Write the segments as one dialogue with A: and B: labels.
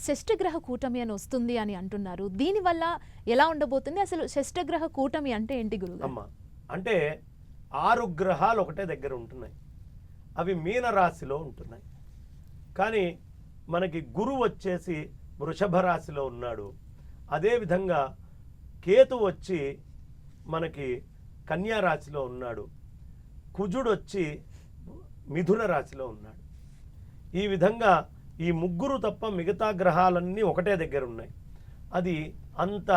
A: షష్టగ్రహ కూటమి అని వస్తుంది అని అంటున్నారు. దీనివల్ల ఎలా ఉండబోతుంది? అసలు షష్టగ్రహ కూటమి అంటే ఏంటి గురుగారు?
B: అమ్మ అంటే 6 గ్రహాలు ఒకటే దగ్గర ఉంటున్నాయి. అవి మీన రాశిలో ఉంటున్నాయి. కానీ మనకి గురువు వచ్చేసి వృషభ రాశిలో ఉన్నాడు. అదేవిధంగా కేతు వచ్చి మనకి కన్యా రాశిలో ఉన్నాడు. కుజుడు వచ్చి మిథున రాశిలో ఉన్నాడు. ఈ విధంగా ఈ ముగ్గురు తప్ప మిగతా గ్రహాలన్నీ ఒకటే దగ్గర ఉన్నాయి. అది అంత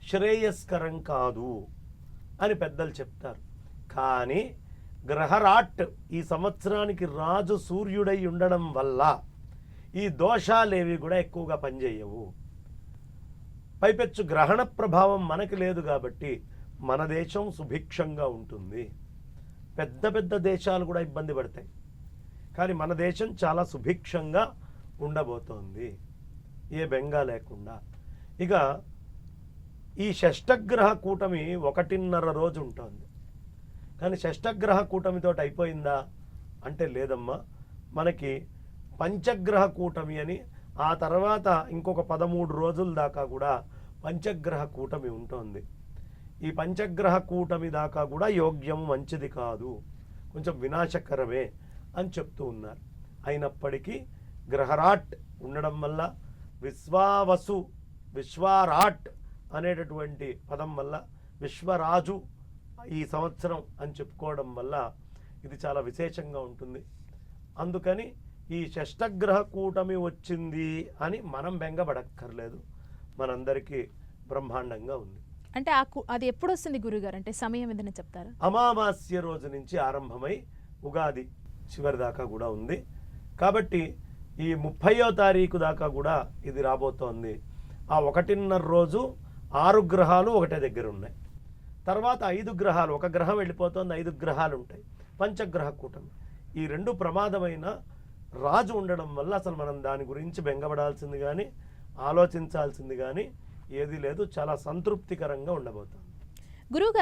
B: శ్రేయస్కరం కాదు అని పెద్దలు చెప్తారు. కానీ గ్రహరాట్ ఈ సంవత్సరానికి రాజు సూర్యుడై ఉండడం వల్ల ఈ దోషాలేవి కూడా ఎక్కువగా పనిచేయవు. పైపెచ్చు గ్రహణ ప్రభావం మనకి లేదు కాబట్టి మన దేశం సుభిక్షంగా ఉంటుంది. పెద్ద పెద్ద దేశాలు కూడా ఇబ్బంది పడతాయి, కానీ మన దేశం చాలా సుభిక్షంగా ఉండబోతోంది, ఏ బెంగా లేకుండా. ఇక ఈ షష్టగ్రహ కూటమి 1.5 రోజు ఉంటుంది. కానీ షష్టగ్రహ కూటమితో అయిపోయిందా అంటే లేదమ్మా. మనకి పంచగ్రహ కూటమి అని ఆ తర్వాత ఇంకొక 13 రోజుల దాకా కూడా పంచగ్రహ కూటమి ఉంటుంది. ఈ పంచగ్రహ కూటమి దాకా కూడా యోగ్యం మంచిది కాదు, కొంచెం వినాశకరమే అని చెప్తూ ఉన్నారు. అయినప్పటికీ గ్రహరాట్ ఉండడం వల్ల విశ్వావసు విశ్వరాట్ అనేటటువంటి పదం వల్ల విశ్వరాజు ఈ సంవత్సరం అని చెప్పుకోవడం వల్ల ఇది చాలా విశేషంగా ఉంటుంది. అందుకని ఈ షష్టగ్రహ కూటమి వచ్చింది అని మనం బెంగపడక్కర్లేదు, మనందరికీ బ్రహ్మాండంగా ఉంది.
A: అంటే అది ఎప్పుడు వస్తుంది గురుగారు? అంటే సమయం ఏదైనా చెప్తారా?
B: అమావాస్య రోజు నుంచి ఆరంభమై ఉగాది చివరి దాకా కూడా ఉంది. కాబట్టి ఈ 30వ తారీఖు దాకా కూడా ఇది రాబోతోంది. ఆ 1.5 రోజు 6 గ్రహాలు ఒకటే దగ్గర ఉన్నాయి. తర్వాత 5 గ్రహాలు, ఒక గ్రహం వెళ్ళిపోతుంది, 5 గ్రహాలు ఉంటాయి. పంచగ్రహ కూటమి. ఈ 2 ప్రమాదమైన రాజు ఉండడం వల్ల అసలు మనం దాని గురించి బెంగపడాల్సింది కానీ ఆలోచించాల్సింది కానీ ఏది లేదు. చాలా సంతృప్తికరంగా ఉండబోతోంది.
A: గురుగారు